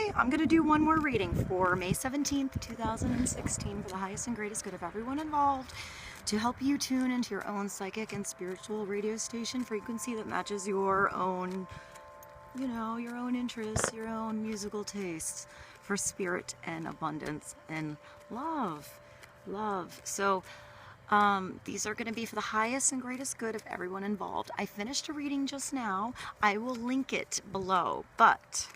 today I'm going to do one more reading for May 17th, 2016 for the highest and greatest good of everyone involved, to help you tune into your own psychic and spiritual radio station frequency that matches your own, your own interests, your own musical tastes for spirit and abundance and love. So these are going to be for the highest and greatest good of everyone involved. I finished a reading just now. I will link it below, but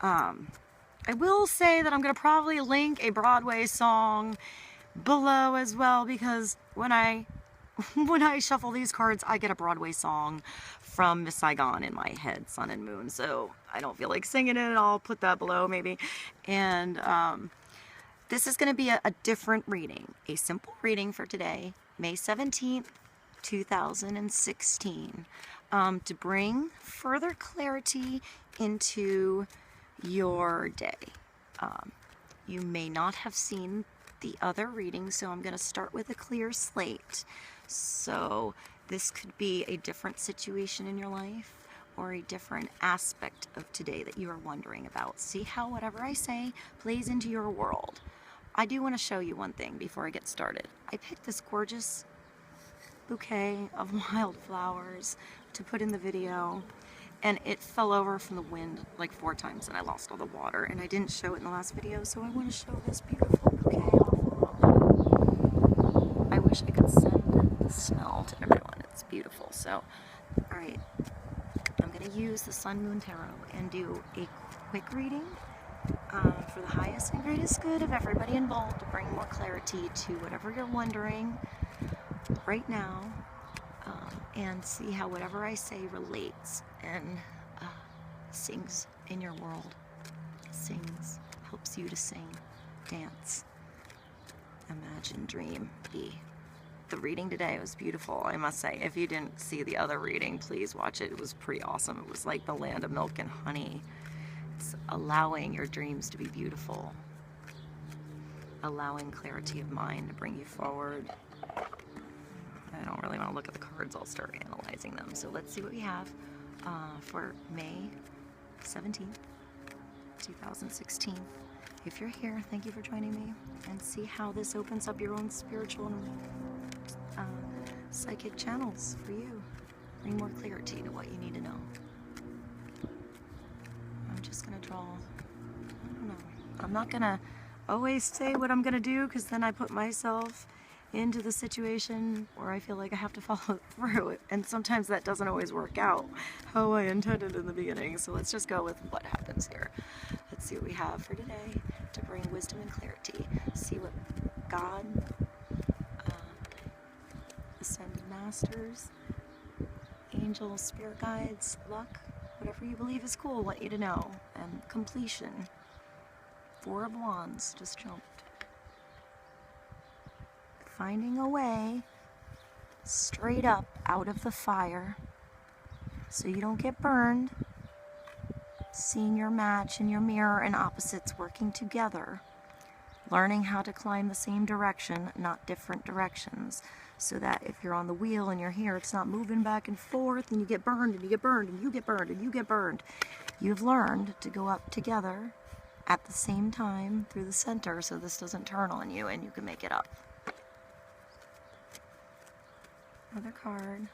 I will say that I'm going to probably link a Broadway song below as well, because when I shuffle these cards, I get a Broadway song from Miss Saigon in my head, Sun and Moon, so I don't feel like singing it. I'll put that below maybe. And this is going to be a different reading, a simple reading for today, May 17th, 2016, to bring further clarity into your day. You may not have seen the other reading, so I'm going to start with a clear slate. So this could be a different situation in your life or a different aspect of today that you are wondering about. See how whatever I say plays into your world. I do want to show you one thing before I get started. I picked this gorgeous bouquet of wildflowers to put in the video, and it fell over from the wind like 4 times and I lost all the water, and I didn't show it in the last video, so I want to show this beautiful bouquet off. I wish I could send the smell to everyone. It's beautiful. So, alright, I'm going to use the Sun Moon Tarot and do a quick reading for the highest and greatest good of everybody involved, to bring more clarity to whatever you're wondering right now, and see how whatever I say relates and sings in your world. Sings, helps you to sing, dance, imagine, dream, be. The reading today was beautiful, I must say. If you didn't see the other reading, please watch it. It was pretty awesome. It was like the land of milk and honey. It's allowing your dreams to be beautiful, allowing clarity of mind to bring you forward. I don't really want to look at the cards. I'll start analyzing them. So let's see what we have for May 17th, 2016. If you're here, thank you for joining me, and see how this opens up your own spiritual and psychic channels for you. Bring more clarity to what you need to know. I'm just going to draw, I don't know. I'm not going to always say what I'm going to do, because then I put myself into the situation where I feel like I have to follow through it, and sometimes that doesn't always work out how I intended in the beginning. So let's just go with what happens here. Let's see what we have for today to bring wisdom and clarity. See what God, ascended masters, angels, spirit guides, luck, whatever you believe is cool, want you to know. And completion. 4 of Wands just jumped. Finding a way straight up out of the fire so you don't get burned. Seeing your match in your mirror and opposites working together. Learning how to climb the same direction, not different directions. So that if you're on the wheel and you're here, it's not moving back and forth and you get burned and you get burned and you get burned and you get burned. You've learned to go up together at the same time through the center, so this doesn't turn on you and you can make it up. Another card.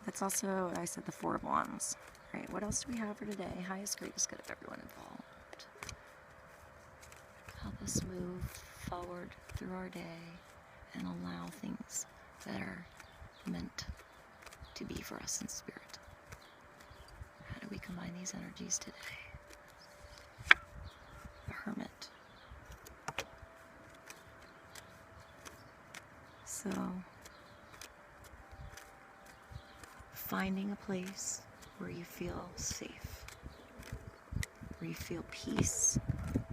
That's also, I said, the 4 of Wands. Alright, what else do we have for today? Highest, greatest good of everyone involved. Help us move forward through our day and allow things that are meant to be for us in spirit. How do we combine these energies today? The Hermit. So, finding a place where you feel safe, where you feel peace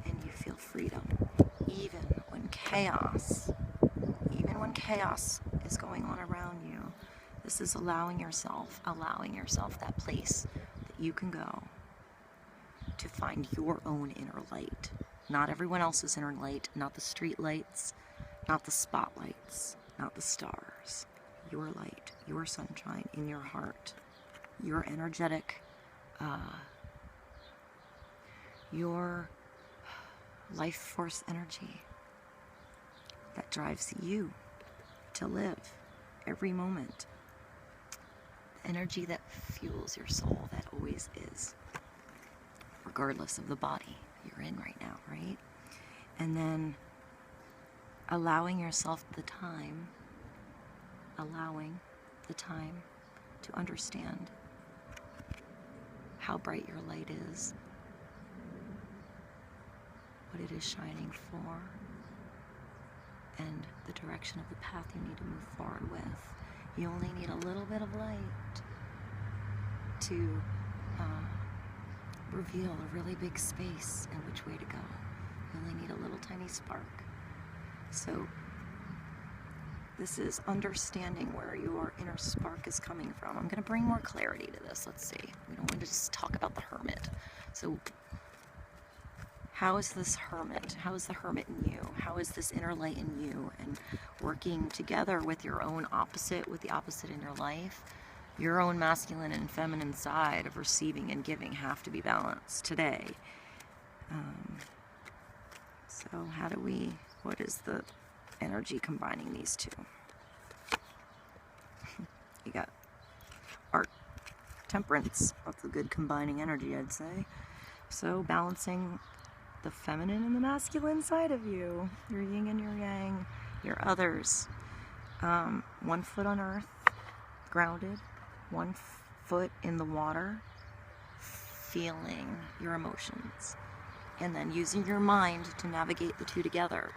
and you feel freedom, even when chaos is going on around you. This is allowing yourself that place that you can go to find your own inner light. Not everyone else's inner light, not the street lights, not the spotlights, not the stars. Your light, your sunshine in your heart, your energetic your life force energy that drives you to live every moment. Energy that fuels your soul, that always is, regardless of the body you're in right now, right? And then allowing yourself the time to understand how bright your light is, what it is shining for, and the direction of the path you need to move forward with. You only need a little bit of light to reveal a really big space in which way to go. You only need a little tiny spark. So this is understanding where your inner spark is coming from. I'm going to bring more clarity to this. Let's see. We don't want to just talk about the hermit. So how is this hermit? How is the hermit in you? How is this inner light in you? And working together with your own opposite, with the opposite in your life, your own masculine and feminine side of receiving and giving have to be balanced today. So what is the energy combining these two? You got art, temperance. That's a good combining energy, I'd say. So balancing the feminine and the masculine side of you, your yin and your yang, your others. 1 foot on earth, grounded, 1 foot in the water, feeling your emotions, and then using your mind to navigate the two together.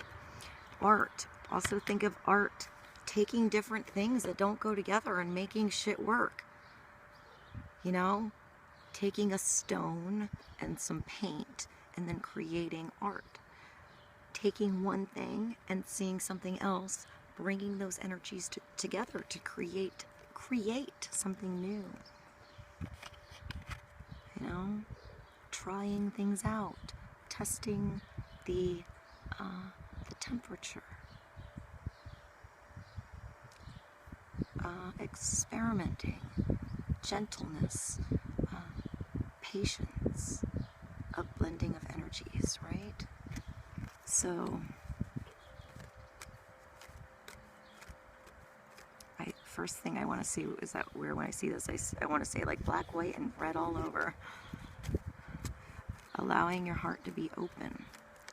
Art. Also think of art taking different things that don't go together and making shit work. You know? Taking a stone and some paint and then creating art. Taking one thing and seeing something else, bringing those energies together to create something new. You know? Trying things out. Testing the temperature. Experimenting. Gentleness. Patience. A blending of energies, right? So first thing I want to see is that when I see this, I want to say like black, white, and red all over. Allowing your heart to be open,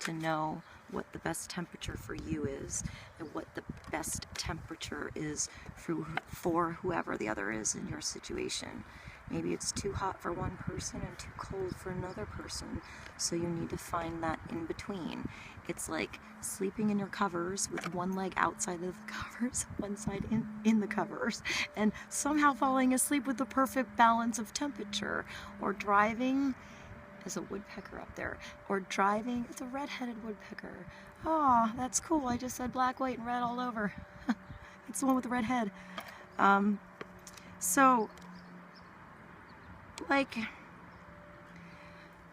to know what the best temperature for you is, and what the best temperature is for whoever the other is in your situation. Maybe it's too hot for one person and too cold for another person, so you need to find that in between. It's like sleeping in your covers with one leg outside of the covers, one side in the covers, and somehow falling asleep with the perfect balance of temperature. Or driving, there's a woodpecker up there, or driving, it's a red-headed woodpecker. Oh, that's cool, I just said black, white, and red all over. It's the one with the red head. So, like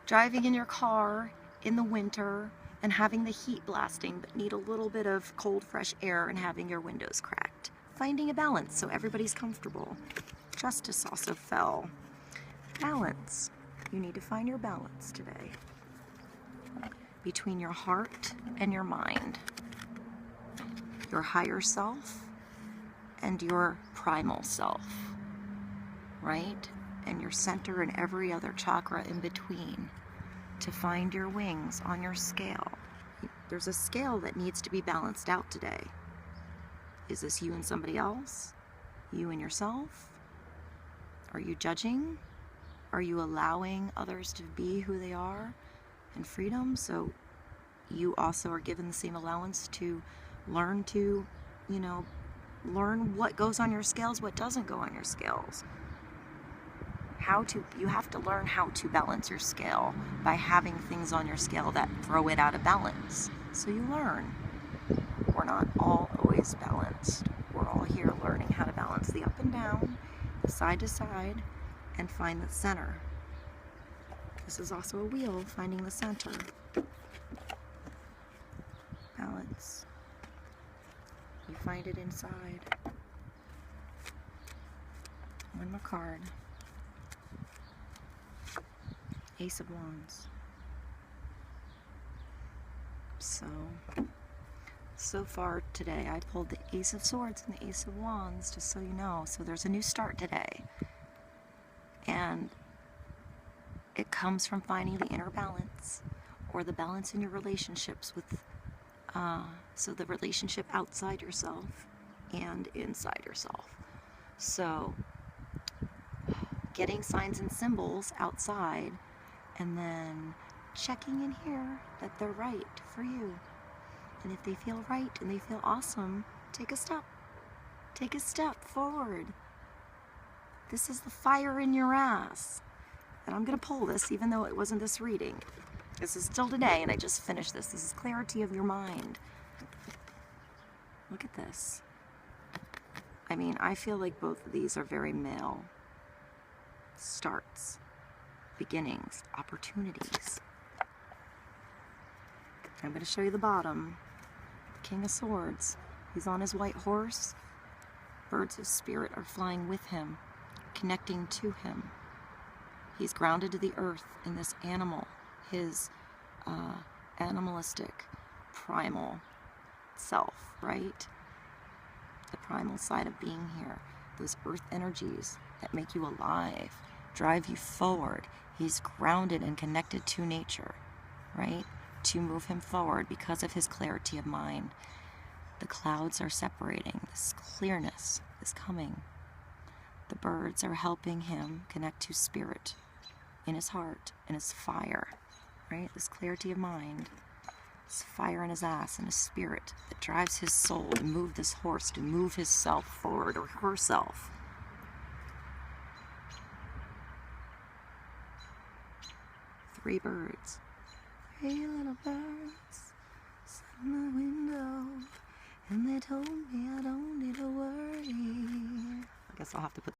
driving in your car in the winter and having the heat blasting but need a little bit of cold fresh air and having your windows cracked. Finding a balance so everybody's comfortable. Justice also fell. Balance. You need to find your balance today between your heart and your mind, your higher self and your primal self, right? And your center and every other chakra in between, to find your wings on your scale. There's a scale that needs to be balanced out today. Is this you and somebody else? You and yourself? Are you judging? Are you allowing others to be who they are in freedom? So you also are given the same allowance to learn to, learn what goes on your scales, what doesn't go on your scales. You have to learn how to balance your scale by having things on your scale that throw it out of balance. So you learn. We're not all always balanced. We're all here learning how to balance the up and down, the side to side, and find the center. This is also a wheel, finding the center. Balance. You find it inside. One more card. Ace of Wands. So far today I pulled the Ace of Swords and the Ace of Wands, just so you know. So there's a new start today. And it comes from finding the inner balance, or the balance in your relationships with, so the relationship outside yourself and inside yourself. So getting signs and symbols outside, and then checking in here that they're right for you. And if they feel right and they feel awesome, take a step. Take a step forward. This is the fire in your ass. And I'm going to pull this even though it wasn't this reading. This is still today, and I just finished this. This is clarity of your mind. Look at this. I mean, I feel like both of these are very male. Starts, beginnings, opportunities. I'm going to show you the bottom. King of Swords. He's on his white horse. Birds of spirit are flying with him, connecting to him. He's grounded to the earth in this animal, his animalistic, primal self, right? The primal side of being here. Those earth energies that make you alive, drive you forward. He's grounded and connected to nature, right? To move him forward because of his clarity of mind. The clouds are separating. This clearness is coming. The birds are helping him connect to spirit in his heart, in his fire, right? This clarity of mind, this fire in his ass and his spirit that drives his soul to move this horse, to move his self forward, or herself. Three birds. Three little birds sat on my window, and they told me I don't need to worry. I guess I'll have to put